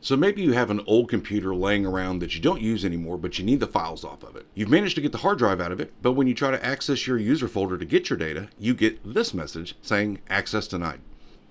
So maybe you have an old computer laying around that you don't use anymore, but you need the files off of it. You've managed to get the hard drive out of it, but when you try to access your user folder to get your data, you get this message saying access denied.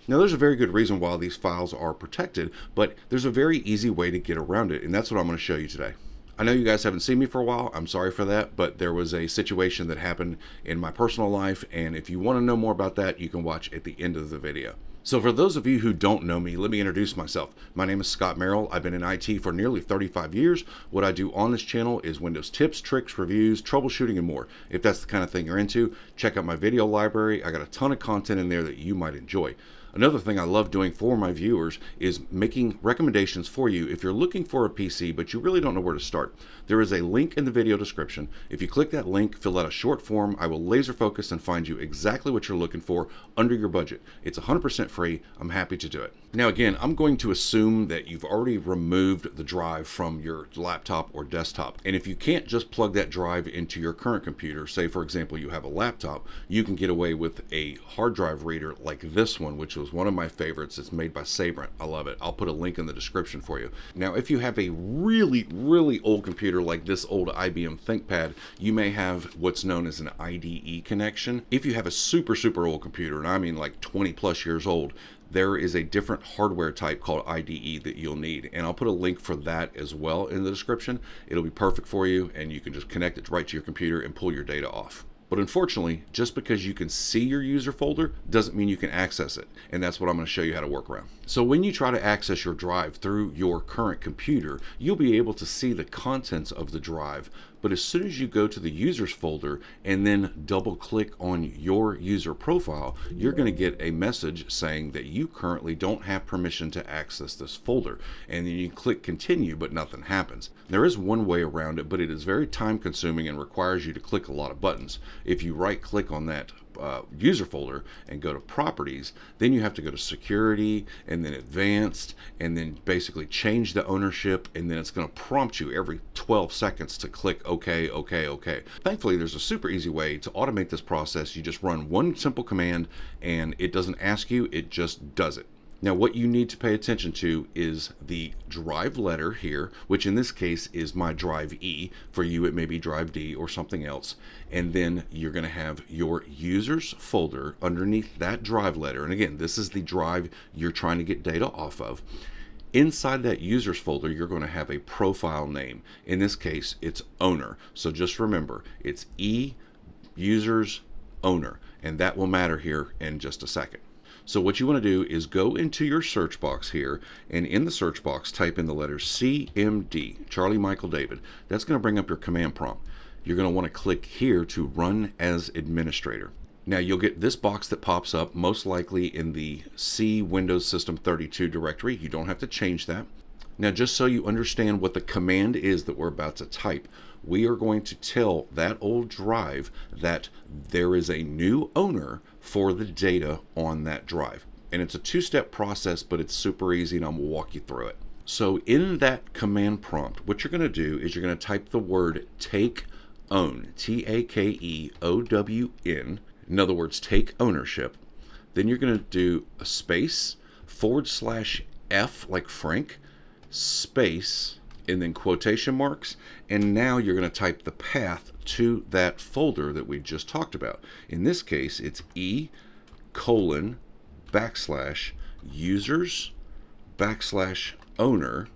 Now there's a very good reason why these files are protected, but there's a very easy way to get around it, and that's what I'm going to show you today. I know you guys haven't seen me for a while, I'm sorry for that, but there was a situation that happened in my personal life, and if you want to know more about that, you can watch at the end of the video. So for those of you who don't know me, let me introduce myself. My name is Scott Merrill. I've been in IT for nearly 35 years. What I do on this channel is Windows tips, tricks, reviews, troubleshooting, and more. If that's the kind of thing you're into, check out my video library. I got a ton of content in there that you might enjoy. Another thing I love doing for my viewers is making recommendations for you if you're looking for a PC but you really don't know where to start. There is a link in the video description. If you click that link, fill out a short form, I will laser focus and find you exactly what you're looking for under your budget. It's 100% free. I'm happy to do it. Now again, I'm going to assume that you've already removed the drive from your laptop or desktop. And if you can't just plug that drive into your current computer, say for example you have a laptop, you can get away with a hard drive reader like this one, which was one of my favorites. It's made by Sabrent. I love it. I'll put a link in the description for you. Now if you have a really old computer like this old IBM ThinkPad, you may have what's known as an IDE connection. If you have a super old computer, and I mean like 20 plus years old, there is a different hardware type called IDE that you'll need, and I'll put a link for that as well in the description. It'll be perfect for you, and you can just connect it right to your computer and pull your data off. But unfortunately, just because you can see your user folder doesn't mean you can access it, and that's what I'm going to show you how to work around. So when you try to access your drive through your current computer, you'll be able to see the contents of the drive, but as soon as you go to the users folder and then double click on your user profile, you're going to get a message saying that you currently don't have permission to access this folder, and then you click continue, but nothing happens. There is one way around it, but it is very time consuming and requires you to click a lot of buttons. If you right click on that user folder and go to properties, then you have to go to security and then advanced and then basically change the ownership, and then it's going to prompt you every 12 seconds to click OK. Thankfully there's a super easy way to automate this process. You just run one simple command and it doesn't ask you, it just does it. Now what you need to pay attention to is the drive letter here, which in this case is my drive E. For you it may be drive D or something else. And then you're going to have your users folder underneath that drive letter. And again, this is the drive you're trying to get data off of. Inside that users folder, you're going to have a profile name. In this case, it's owner. So just remember, it's E users owner, and that will matter here in just a second. So what you want to do is go into your search box here, and in the search box type in the letters CMD, Charlie Michael David. That's going to bring up your command prompt. You're going to want to click here to run as administrator. Now you'll get this box that pops up most likely in the C Windows System 32 directory. You don't have to change that. Now just so you understand what the command is that we're about to type, we are going to tell that old drive that there is a new owner for the data on that drive. And it's a two-step process, but it's super easy and I'm going to walk you through it. So in that command prompt, what you're going to do is you're going to type the word take own, TAKEOWN, in other words, take ownership. Then you're going to do a space, /F like Frank, space, and then quotation marks, and now you're going to type the path to that folder that we just talked about. In this case, it's E:\users\owner,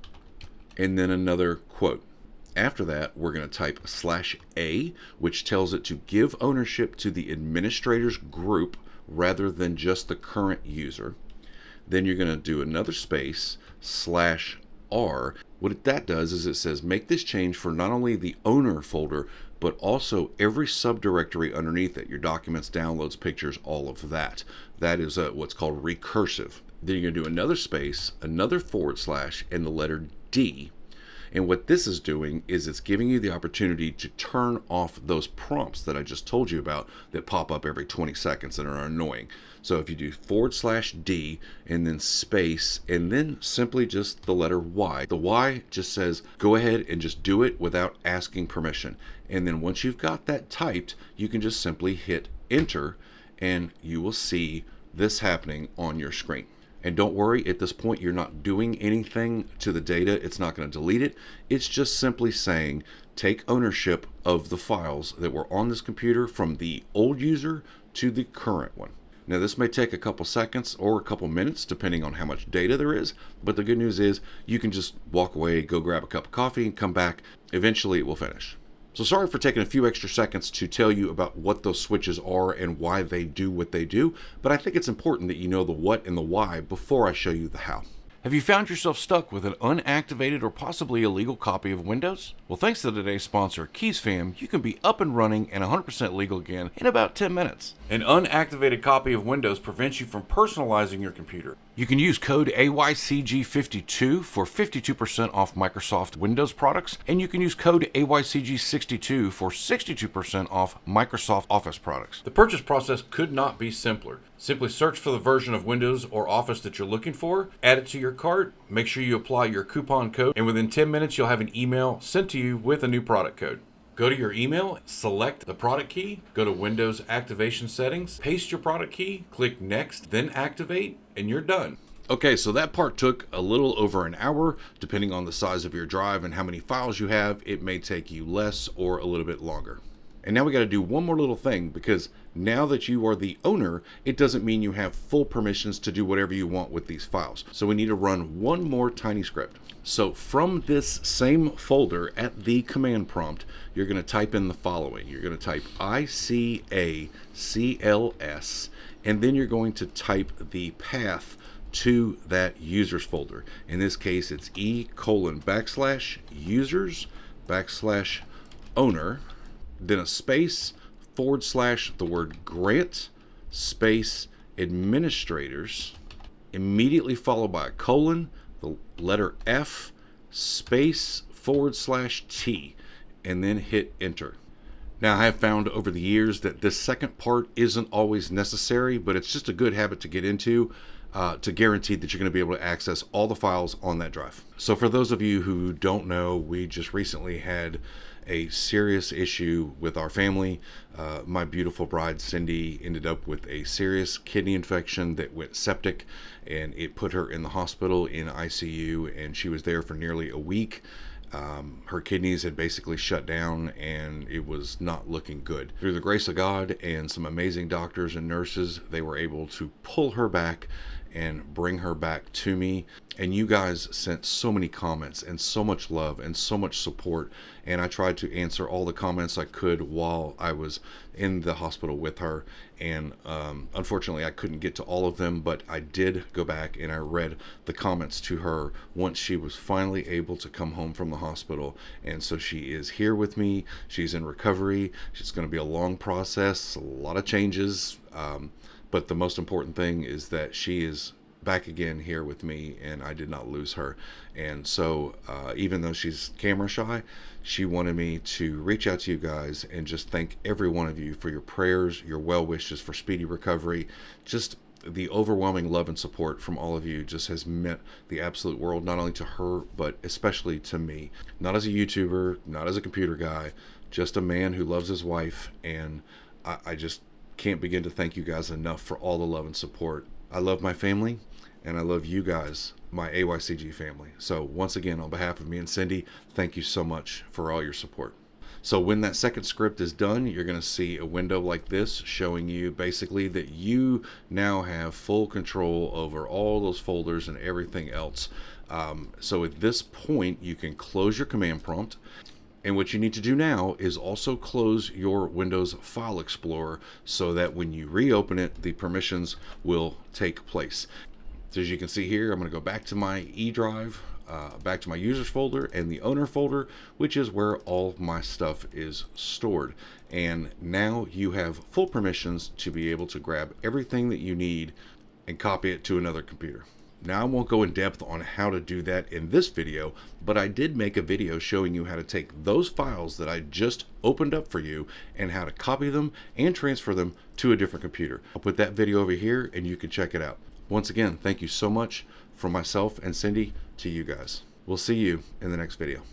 and then another quote. After that, we're going to type /A, which tells it to give ownership to the administrators group rather than just the current user. Then you're going to do another space, /R. What that does is it says make this change for not only the owner folder, but also every subdirectory underneath it, your documents, downloads, pictures, all of that. That is what's called recursive. Then you're going to do another space, another /, and the letter D. And what this is doing is it's giving you the opportunity to turn off those prompts that I just told you about that pop up every 20 seconds and are annoying. So if you do /D and then space and then simply just the letter Y, the Y just says go ahead and just do it without asking permission. And then once you've got that typed, you can just simply hit enter and you will see this happening on your screen. And don't worry, at this point, you're not doing anything to the data. It's not going to delete it. It's just simply saying, take ownership of the files that were on this computer from the old user to the current one. Now, this may take a couple seconds or a couple minutes, depending on how much data there is. But the good news is you can just walk away, go grab a cup of coffee, and come back. Eventually, it will finish. So sorry for taking a few extra seconds to tell you about what those switches are and why they do what they do, but I think it's important that you know the what and the why before I show you the how. Have you found yourself stuck with an unactivated or possibly illegal copy of Windows? Well, thanks to today's sponsor, Keysfan, you can be up and running and 100% legal again in about 10 minutes. An unactivated copy of Windows prevents you from personalizing your computer. You can use code AYCG52 for 52% off Microsoft Windows products, and you can use code AYCG62 for 62% off Microsoft Office products. The purchase process could not be simpler. Simply search for the version of Windows or Office that you're looking for, add it to your cart, make sure you apply your coupon code, and within 10 minutes you'll have an email sent to you with a new product code. Go to your email, select the product key, go to Windows Activation Settings, paste your product key, click Next, then Activate, and you're done. Okay, so that part took a little over an hour. Depending on the size of your drive and how many files you have, it may take you less or a little bit longer. And now we got to do one more little thing, because now that you are the owner, it doesn't mean you have full permissions to do whatever you want with these files. So we need to run one more tiny script. So from this same folder at the command prompt, you're going to type in the following. You're going to type ICACLS, and then you're going to type the path to that users folder. In this case, it's E:\users\owner, then a space, / the word grant, space, administrators, immediately followed by a colon, the letter F, space, / T, and then hit enter. Now, I have found over the years that this second part isn't always necessary, but it's just a good habit to get into to guarantee that you're going to be able to access all the files on that drive. So for those of you who don't know, we just recently had a serious issue with our family. My beautiful bride Cindy ended up with a serious kidney infection that went septic, and it put her in the hospital in ICU, and she was there for nearly a week. Her kidneys had basically shut down, and it was not looking good. Through the grace of God and some amazing doctors and nurses, they were able to pull her back and bring her back to me. And you guys sent so many comments and so much love and so much support, and I tried to answer all the comments I could while I was in the hospital with her, and unfortunately I couldn't get to all of them, but I did go back and I read the comments to her once she was finally able to come home from the hospital. And so she is here with me. She's in recovery. It's going to be a long process, a lot of changes, but the most important thing is that she is back again here with me, and I did not lose her. And so even though she's camera shy, she wanted me to reach out to you guys and just thank every one of you for your prayers, your well wishes for speedy recovery. Just the overwhelming love and support from all of you just has meant the absolute world, not only to her, but especially to me. Not as a YouTuber, not as a computer guy, just a man who loves his wife. And I just can't begin to thank you guys enough for all the love and support. I love my family, and I love you guys, my AYCG family. So once again, on behalf of me and Cindy, thank you so much for all your support. So when that second script is done, you're going to see a window like this showing you basically that you now have full control over all those folders and everything else. So at this point, you can close your command prompt. And what you need to do now is also close your Windows File Explorer so that when you reopen it, the permissions will take place. So as you can see here, I'm going to go back to my E drive, back to my users folder and the owner folder, which is where all my stuff is stored. And now you have full permissions to be able to grab everything that you need and copy it to another computer. Now, I won't go in depth on how to do that in this video, but I did make a video showing you how to take those files that I just opened up for you and how to copy them and transfer them to a different computer. I'll put that video over here and you can check it out. Once again, thank you so much from myself and Cindy to you guys. We'll see you in the next video.